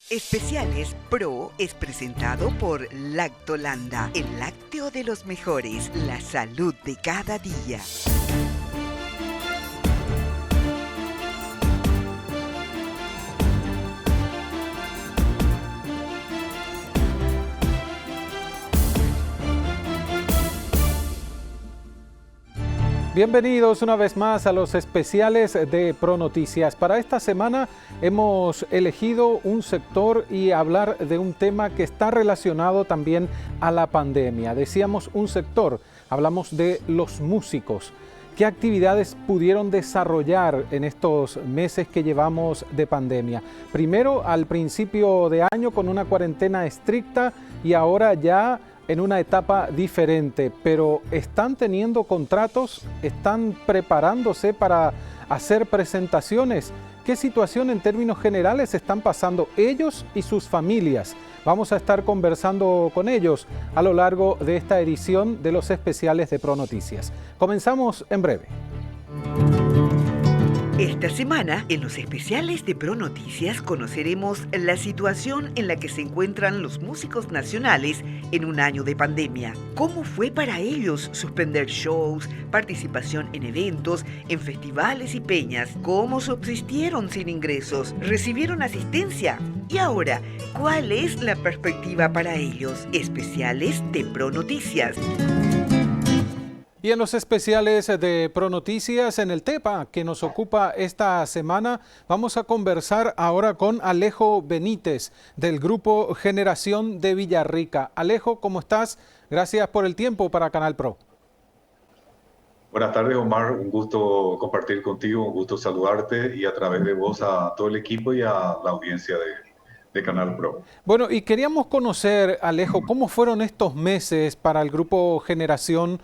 Especiales Pro es presentado por Lactolanda, el lácteo de los mejores, la salud de cada día. Bienvenidos una vez más a los especiales de ProNoticias. Para esta semana hemos elegido un sector y hablar de un tema que está relacionado también a la pandemia. Decíamos un sector, hablamos de los músicos. ¿Qué actividades pudieron desarrollar en estos meses que llevamos de pandemia? Primero, al principio de año con una cuarentena estricta y ahora ya en una etapa diferente, pero ¿están teniendo contratos? ¿Están preparándose para hacer presentaciones? ¿Qué situación en términos generales están pasando ellos y sus familias? Vamos a estar conversando con ellos a lo largo de esta edición de los especiales de ProNoticias. Comenzamos en breve. Esta semana, en los especiales de ProNoticias, conoceremos la situación en la que se encuentran los músicos nacionales en un año de pandemia. ¿Cómo fue para ellos suspender shows, participación en eventos, en festivales y peñas? ¿Cómo subsistieron sin ingresos? ¿Recibieron asistencia? Y ahora, ¿cuál es la perspectiva para ellos? Especiales de ProNoticias. Y en los especiales de ProNoticias, en el tema que nos ocupa esta semana, vamos a conversar ahora con Alejo Benítez del grupo Generación de Villarrica. Alejo, ¿cómo estás? Gracias por el tiempo para Canal Pro. Buenas tardes, Omar. Un gusto compartir contigo, un gusto saludarte y a través de vos a todo el equipo y a la audiencia de Canal Pro. Bueno, y queríamos conocer, Alejo, cómo fueron estos meses para el grupo Generación,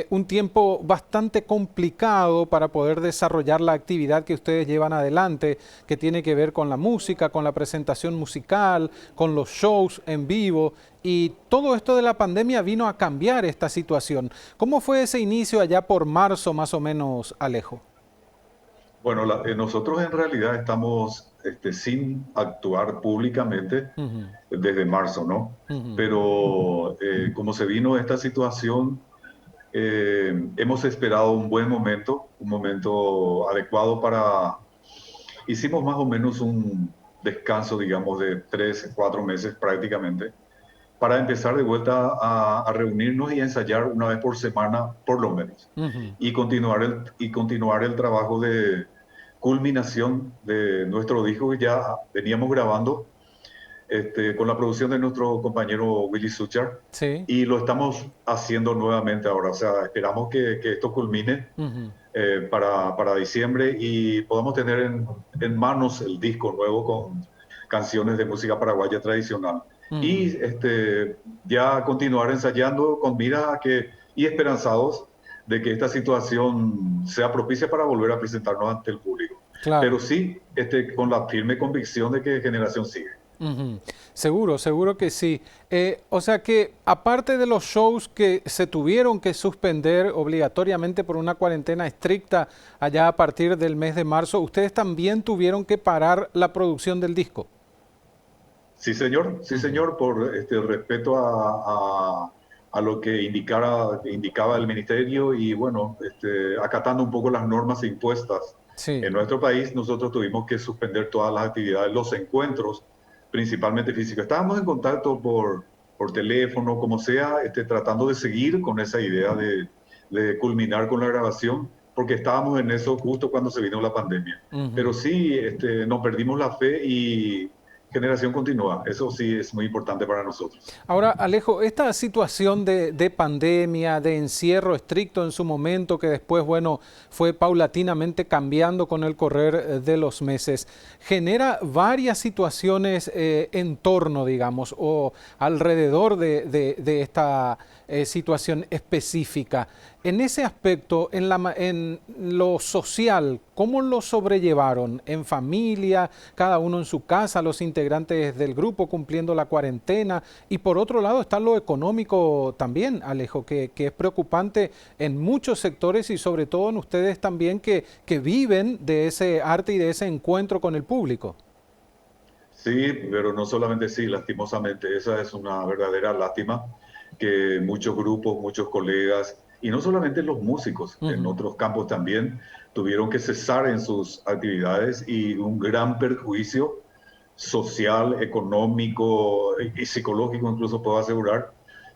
un tiempo bastante complicado para poder desarrollar la actividad que ustedes llevan adelante, que tiene que ver con la música, con la presentación musical, con los shows en vivo, y todo esto de la pandemia vino a cambiar esta situación. ¿Cómo fue ese inicio allá por marzo más o menos, Alejo? Bueno, nosotros en realidad estamos sin actuar públicamente desde marzo, ¿no? Pero como se vino esta situación, hemos esperado un buen momento, un momento adecuado para... Hicimos más o menos un descanso, digamos, de 3, 4 meses prácticamente, para empezar de vuelta a reunirnos y a ensayar una vez por semana, por lo menos, y continuar el trabajo de culminación de nuestro disco que ya veníamos grabando con la producción de nuestro compañero Willy Suchar, Sí. y lo estamos haciendo nuevamente ahora. O sea, esperamos que esto culmine para diciembre y podamos tener en manos el disco nuevo con canciones de música paraguaya tradicional. Y ya continuar ensayando con mira y esperanzados de que esta situación sea propicia para volver a presentarnos ante el público. Claro. Pero sí, con la firme convicción de que Generación sigue. Seguro que sí. O sea que aparte de los shows que se tuvieron que suspender obligatoriamente por una cuarentena estricta allá a partir del mes de marzo, ustedes también tuvieron que parar la producción del disco. Sí, señor, por respeto a lo que indicaba el ministerio y bueno, acatando un poco las normas impuestas. Sí. En nuestro país nosotros tuvimos que suspender todas las actividades, los encuentros, principalmente físicos. Estábamos en contacto por teléfono, como sea, tratando de seguir con esa idea de culminar con la grabación, porque estábamos en eso justo cuando se vino la pandemia. Pero sí, no perdimos la fe y Generación continúa. Eso sí es muy importante para nosotros. Ahora, Alejo, esta situación de pandemia, de encierro estricto en su momento, que después, bueno, fue paulatinamente cambiando con el correr de los meses, genera varias situaciones en torno, digamos, o alrededor de esta situación específica. En ese aspecto, en lo social, ¿cómo lo sobrellevaron? ¿En familia, cada uno en su casa, los integrantes del grupo cumpliendo la cuarentena? Y por otro lado está lo económico también, Alejo, que es preocupante en muchos sectores y sobre todo en ustedes también que viven de ese arte y de ese encuentro con el público. Sí, pero no solamente sí, lastimosamente, esa es una verdadera lástima que muchos grupos, muchos colegas, y no solamente los músicos, en Ujú, otros campos también, tuvieron que cesar en sus actividades y un gran perjuicio social, económico y psicológico, incluso puedo asegurar,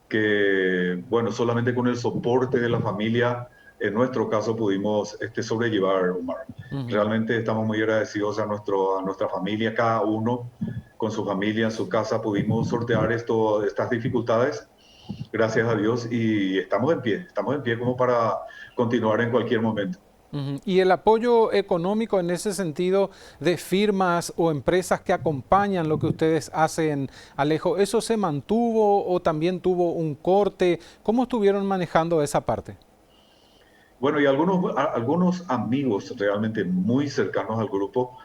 que, bueno, solamente con el soporte de la familia, en nuestro caso pudimos sobrellevar, Omar. ujú. Realmente estamos muy agradecidos a nuestra familia, cada uno con su familia en su casa pudimos sortear estas dificultades, gracias a Dios, y estamos en pie como para continuar en cualquier momento. Ujú. Y el apoyo económico en ese sentido de firmas o empresas que acompañan lo que ustedes hacen, Alejo, ¿eso se mantuvo o también tuvo un corte? ¿Cómo estuvieron manejando esa parte? Bueno, y algunos amigos realmente muy cercanos al grupo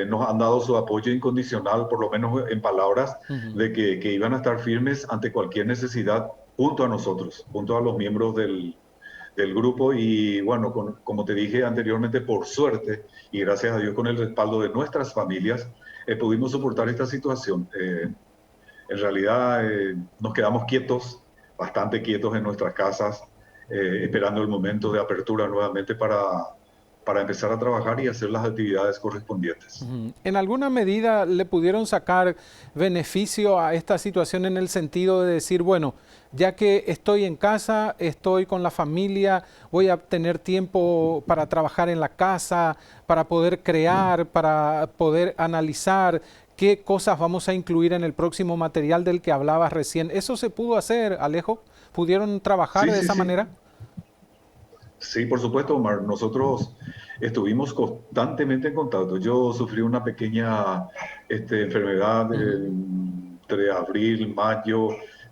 nos han dado su apoyo incondicional, por lo menos en palabras, Ujú. de que iban a estar firmes ante cualquier necesidad junto a nosotros, junto a los miembros del grupo. Y bueno, como te dije anteriormente, por suerte y gracias a Dios con el respaldo de nuestras familias, pudimos soportar esta situación. En realidad nos quedamos quietos, bastante quietos en nuestras casas, esperando el momento de apertura nuevamente para empezar a trabajar y hacer las actividades correspondientes. Ujú. ¿En alguna medida le pudieron sacar beneficio a esta situación en el sentido de decir, bueno, ya que estoy en casa, estoy con la familia, voy a tener tiempo para trabajar en la casa, para poder crear, para poder analizar qué cosas vamos a incluir en el próximo material del que hablabas recién? ¿Eso se pudo hacer, Alejo? ¿Pudieron trabajar Sí, de sí, esa sí. manera? Sí, por supuesto, Omar. Nosotros estuvimos constantemente en contacto. Yo sufrí una pequeña enfermedad Ujú. entre abril, mayo,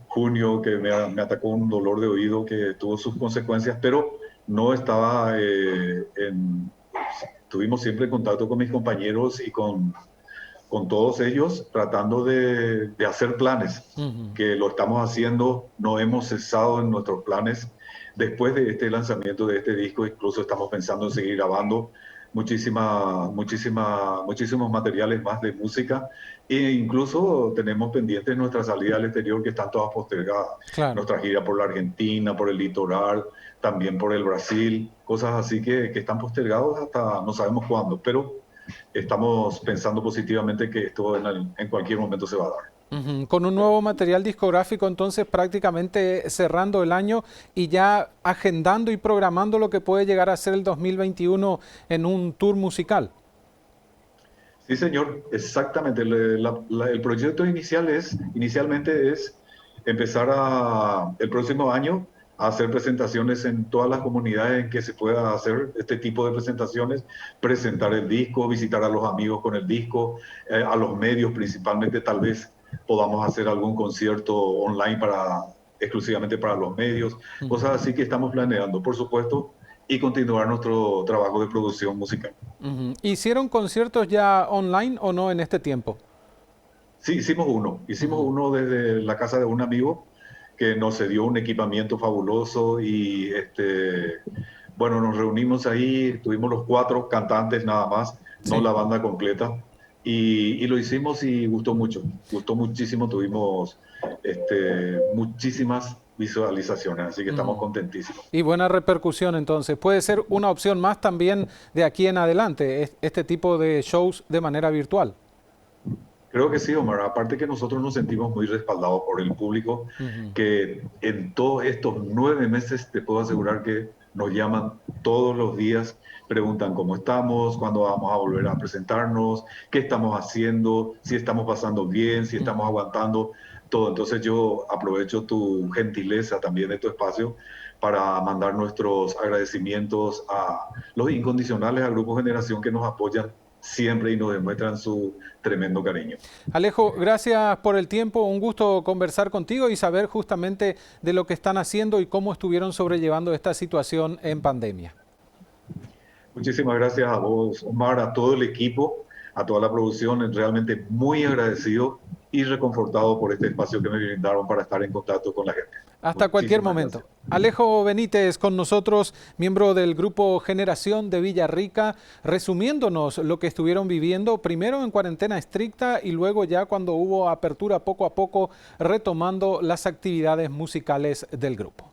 junio, que me atacó un dolor de oído que tuvo sus consecuencias, pero no estaba Estuvimos siempre en contacto con mis compañeros y con todos ellos, tratando de hacer planes, Ujú. que lo estamos haciendo, no hemos cesado en nuestros planes. Después de este lanzamiento de este disco, incluso estamos pensando en seguir grabando muchísimos materiales más de música e incluso tenemos pendientes nuestra salida al exterior que están todas postergadas. Claro. Nuestra gira por la Argentina, por el litoral, también por el Brasil, cosas así que están postergados hasta no sabemos cuándo, pero estamos pensando positivamente que esto en cualquier momento se va a dar. Ujú. Con un nuevo material discográfico, entonces prácticamente cerrando el año y ya agendando y programando lo que puede llegar a ser el 2021 en un tour musical. Sí, señor, exactamente. El proyecto inicialmente es empezar el próximo año a hacer presentaciones en todas las comunidades en que se pueda hacer este tipo de presentaciones, presentar el disco, visitar a los amigos con el disco, a los medios principalmente, tal vez podamos hacer algún concierto online exclusivamente para los medios, Ujú. cosas así que estamos planeando, por supuesto, y continuar nuestro trabajo de producción musical. Ujú. ¿Hicieron conciertos ya online o no en este tiempo? Sí, hicimos Ujú. uno desde la casa de un amigo que nos cedió un equipamiento fabuloso y bueno, nos reunimos ahí, tuvimos los cuatro cantantes nada más, no Sí. la banda completa, y lo hicimos y gustó mucho, gustó muchísimo, tuvimos muchísimas visualizaciones, así que estamos Ujú. contentísimos. Y buena repercusión entonces. Puede ser una opción más también de aquí en adelante, este tipo de shows de manera virtual. Creo que sí, Omar. Aparte que nosotros nos sentimos muy respaldados por el público, Ujú. que en todos estos 9 meses te puedo asegurar que nos llaman todos los días, preguntan cómo estamos, cuándo vamos a volver a presentarnos, qué estamos haciendo, si estamos pasando bien, si estamos Ujú. aguantando todo. Entonces yo aprovecho tu gentileza también de tu espacio para mandar nuestros agradecimientos a los incondicionales al Grupo Generación que nos apoyan siempre y nos demuestran su tremendo cariño. Alejo, gracias por el tiempo, un gusto conversar contigo y saber justamente de lo que están haciendo y cómo estuvieron sobrellevando esta situación en pandemia. Muchísimas gracias a vos, Omar, a todo el equipo, a toda la producción, realmente muy agradecido y reconfortado por este espacio que me brindaron para estar en contacto con la gente. Hasta cualquier Muchísimas momento. gracias. Alejo Benítez con nosotros, miembro del grupo Generación de Villarrica, resumiéndonos lo que estuvieron viviendo, primero en cuarentena estricta y luego ya cuando hubo apertura poco a poco, retomando las actividades musicales del grupo.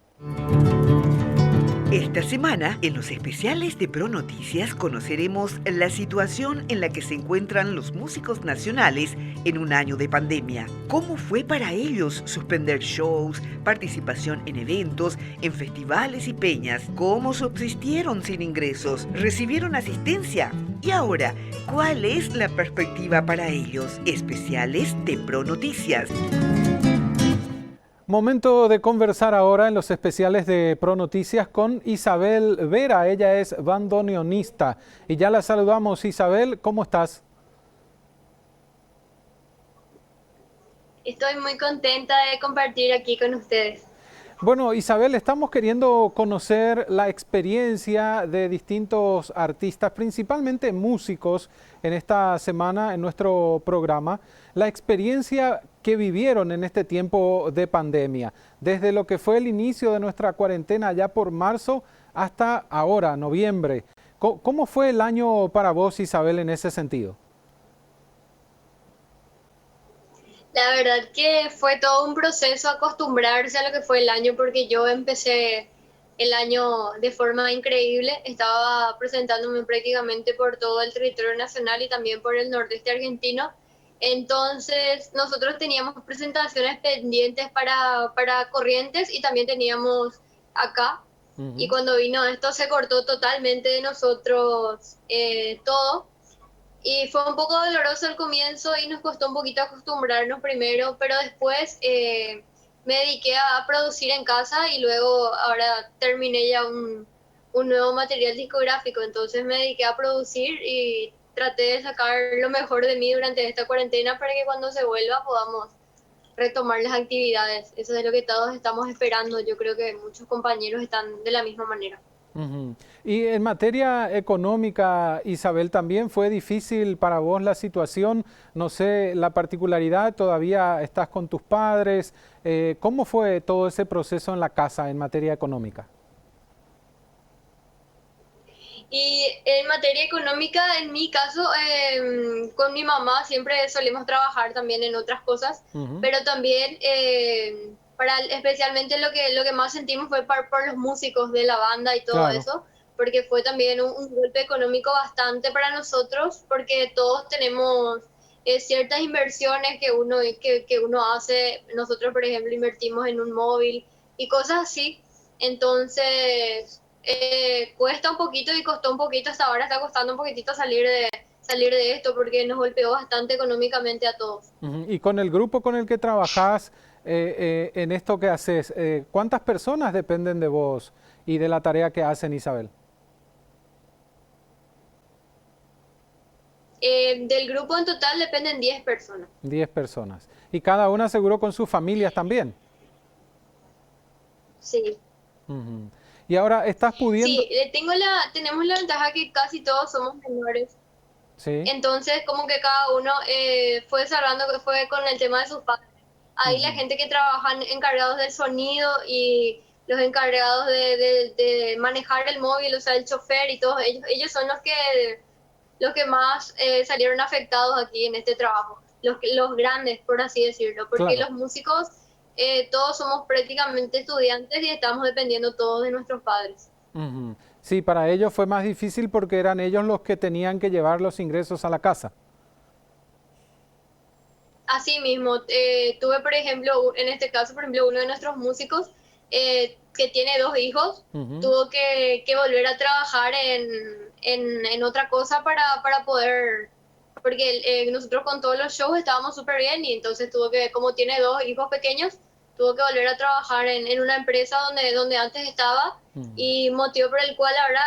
Esta semana, en los especiales de Pro Noticias, conoceremos la situación en la que se encuentran los músicos nacionales en un año de pandemia. ¿Cómo fue para ellos suspender shows, participación en eventos, en festivales y peñas? ¿Cómo subsistieron sin ingresos? ¿Recibieron asistencia? Y ahora, ¿cuál es la perspectiva para ellos? Especiales de Pro Noticias. Momento de conversar ahora en los especiales de Pro Noticias con Isabel Vera. Ella es bandoneonista y ya la saludamos. Isabel, ¿cómo estás? Estoy muy contenta de compartir aquí con ustedes. Bueno, Isabel, estamos queriendo conocer la experiencia de distintos artistas, principalmente músicos, en esta semana en nuestro programa, la experiencia que vivieron en este tiempo de pandemia, desde lo que fue el inicio de nuestra cuarentena ya por marzo hasta ahora, noviembre. ¿Cómo fue el año para vos, Isabel, en ese sentido? La verdad que fue todo un proceso acostumbrarse a lo que fue el año, porque yo empecé el año de forma increíble. Estaba presentándome prácticamente por todo el territorio nacional y también por el nordeste argentino. Entonces nosotros teníamos presentaciones pendientes para Corrientes y también teníamos acá. Y cuando vino esto se cortó totalmente de nosotros todo. Y fue un poco doloroso al comienzo y nos costó un poquito acostumbrarnos primero, pero después me dediqué a producir en casa y luego ahora terminé ya un nuevo material discográfico, entonces me dediqué a producir y traté de sacar lo mejor de mí durante esta cuarentena para que cuando se vuelva podamos retomar las actividades. Eso es lo que todos estamos esperando, yo creo que muchos compañeros están de la misma manera. Y en materia económica, Isabel, ¿también fue difícil para vos la situación? No sé, la particularidad, todavía estás con tus padres. ¿Cómo fue todo ese proceso en la casa en materia económica? Y en materia económica, en mi caso, con mi mamá siempre solemos trabajar también en otras cosas, pero también especialmente lo que más sentimos fue por los músicos de la banda y todo Claro. eso, porque fue también un golpe económico bastante para nosotros, porque todos tenemos ciertas inversiones que uno hace. Nosotros, por ejemplo, invertimos en un móvil y cosas así. Entonces cuesta un poquito y costó un poquito, hasta ahora está costando un poquitito salir de esto porque nos golpeó bastante económicamente a todos. Y con el grupo con el que trabajás en esto que haces, ¿cuántas personas dependen de vos y de la tarea que hacen, Isabel? Del grupo en total dependen 10 personas. 10 personas. Y cada una seguro con sus familias también. Sí. Y ahora estás pudiendo... Sí, tenemos la ventaja que casi todos somos menores. Sí. Entonces, como que cada uno fue salvando, que fue con el tema de sus padres. Ahí la gente que trabajan encargados del sonido y los encargados de manejar el móvil, o sea, el chofer y todos ellos son los que más salieron afectados aquí en este trabajo. Los grandes, por así decirlo, porque Claro. los músicos todos somos prácticamente estudiantes y estamos dependiendo todos de nuestros padres. Sí, para ellos fue más difícil porque eran ellos los que tenían que llevar los ingresos a la casa. Así mismo, tuve, por ejemplo, en este caso, por ejemplo, uno de nuestros músicos que tiene 2 hijos, tuvo que volver a trabajar en otra cosa para poder, porque nosotros con todos los shows estábamos súper bien y entonces tuvo que, como tiene 2 hijos pequeños, tuvo que volver a trabajar en una empresa donde antes estaba y motivo por el cual ahora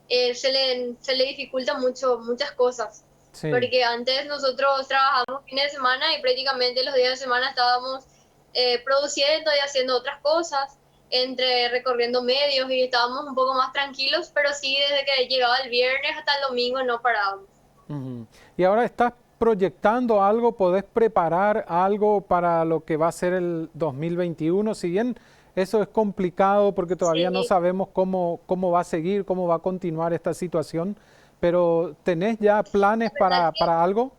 se le dificulta muchas cosas. Sí. Porque antes nosotros trabajábamos fines de semana y prácticamente los días de semana estábamos produciendo y haciendo otras cosas, recorriendo medios y estábamos un poco más tranquilos, pero sí desde que llegaba el viernes hasta el domingo no parábamos. Y ahora estás proyectando algo? ¿Podés preparar algo para lo que va a ser el 2021? Si bien eso es complicado porque todavía no Sí, sabemos cómo va a seguir, cómo va a continuar esta situación, pero ¿tenés ya planes la verdad que para algo?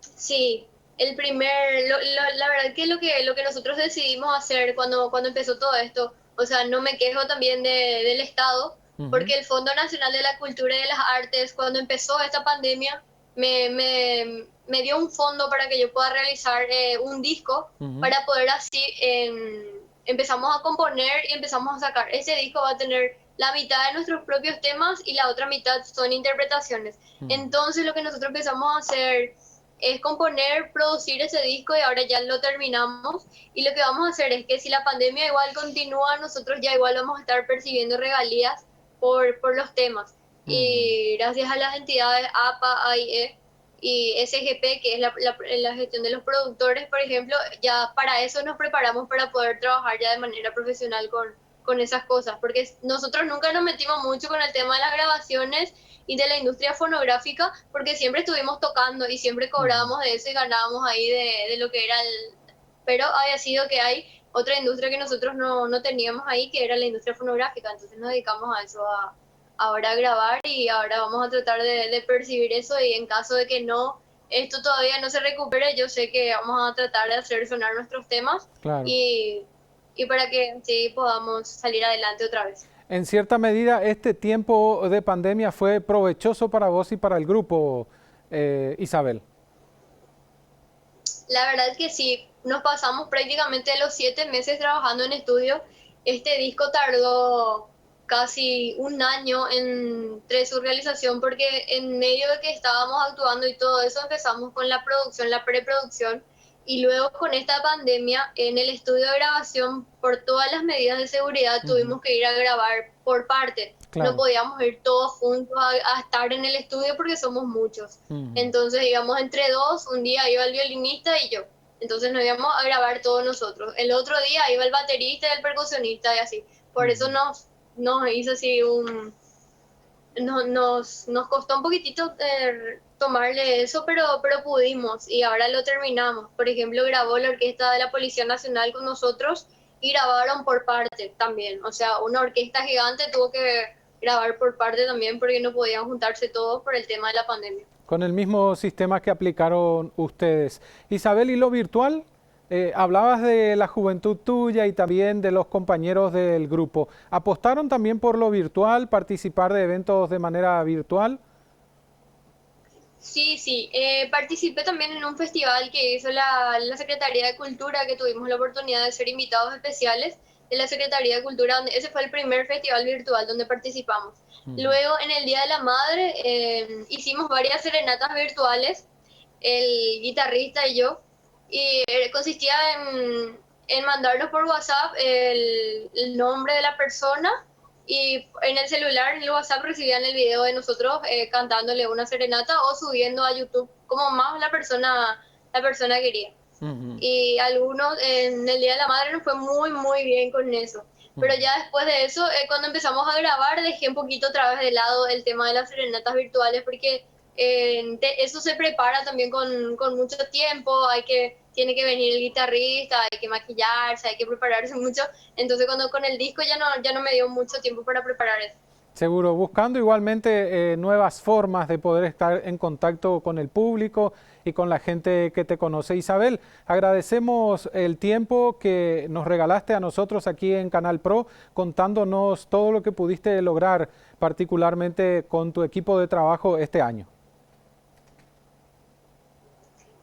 sí. La verdad que lo que nosotros decidimos hacer cuando empezó todo esto, o sea, no me quejo también del Estado, Ujú, porque el Fondo Nacional de la Cultura y de las Artes, cuando empezó esta pandemia, me dio un fondo para que yo pueda realizar un disco, ujú, para poder así, empezamos a componer y empezamos a sacar. Ese disco va a tener la mitad de nuestros propios temas y la otra mitad son interpretaciones. ujú. Entonces lo que nosotros empezamos a hacer es componer, producir ese disco y ahora ya lo terminamos. Y lo que vamos a hacer es que si la pandemia igual continúa, nosotros ya igual vamos a estar percibiendo regalías por los temas. Ujú, Y gracias a las entidades APA, AIE y SGP, que es la gestión de los productores, por ejemplo, ya para eso nos preparamos para poder trabajar ya de manera profesional con esas cosas, porque nosotros nunca nos metimos mucho con el tema de las grabaciones y de la industria fonográfica, porque siempre estuvimos tocando y siempre ujú. cobrábamos de eso y ganábamos ahí de lo que era el... Pero había sido que hay otra industria que nosotros no teníamos ahí, que era la industria fonográfica, entonces nos dedicamos a eso, ahora a grabar y ahora vamos a tratar de percibir eso y en caso de que no, esto todavía no se recupere, yo sé que vamos a tratar de hacer sonar nuestros temas Claro. y, y para que sí podamos salir adelante otra vez. En cierta medida, este tiempo de pandemia fue provechoso para vos y para el grupo, Isabel. La verdad es que sí, nos pasamos prácticamente los 7 meses trabajando en estudio. Este disco tardó casi un año entre su realización porque en medio de que estábamos actuando y todo eso empezamos con la producción, la preproducción y luego con esta pandemia en el estudio de grabación por todas las medidas de seguridad Ujú, tuvimos que ir a grabar por parte. No claro. podíamos ir todos juntos a estar en el estudio porque somos muchos. Ujú, Entonces íbamos entre dos, un día iba el violinista y yo. Entonces nos íbamos a grabar todos nosotros. El otro día iba el baterista y el percusionista y así. Por eso ujú. nos hizo así nos costó un poquitito tomarle eso, pero pudimos y ahora lo terminamos. Por ejemplo, grabó la orquesta de la Policía Nacional con nosotros y grabaron por parte también. O sea, una orquesta gigante tuvo que grabar por parte también porque no podían juntarse todos por el tema de la pandemia. Con el mismo sistema que aplicaron ustedes. Isabel, ¿y lo virtual? Hablabas de la juventud tuya y también de los compañeros del grupo. ¿Apostaron también por lo virtual, participar de eventos de manera virtual? Sí, sí, participé también en un festival que hizo la Secretaría de Cultura, que tuvimos la oportunidad de ser invitados especiales de la Secretaría de Cultura, ese fue el primer festival virtual donde participamos. Ujú, Luego, en el Día de la Madre, hicimos varias serenatas virtuales, el guitarrista y yo, y consistía en mandarnos por WhatsApp el nombre de la persona y en el celular, en el WhatsApp, recibían el video de nosotros cantándole una serenata o subiendo a YouTube, como más la persona quería. ujú, Y algunos en el Día de la Madre nos fue muy, muy bien con eso. Pero ujú. ya después de eso, cuando empezamos a grabar, dejé un poquito otra vez de lado el tema de las serenatas virtuales porque eso se prepara también con mucho tiempo, tiene que venir el guitarrista, hay que maquillarse, hay que prepararse mucho. Entonces cuando con el disco ya no me dio mucho tiempo para preparar eso. Seguro, buscando igualmente nuevas formas de poder estar en contacto con el público y con la gente que te conoce. Isabel, agradecemos el tiempo que nos regalaste a nosotros aquí en Canal Pro, contándonos todo lo que pudiste lograr, particularmente con tu equipo de trabajo este año.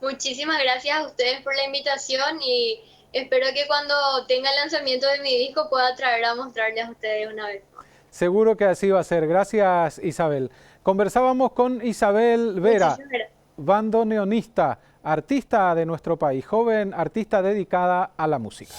Muchísimas gracias a ustedes por la invitación y espero que cuando tenga el lanzamiento de mi disco pueda traer a mostrarles a ustedes una vez más. Seguro que así va a ser. Gracias, Isabel. Conversábamos con Isabel Vera, Muchísimas gracias. bandoneonista, artista de nuestro país, joven artista dedicada a la música.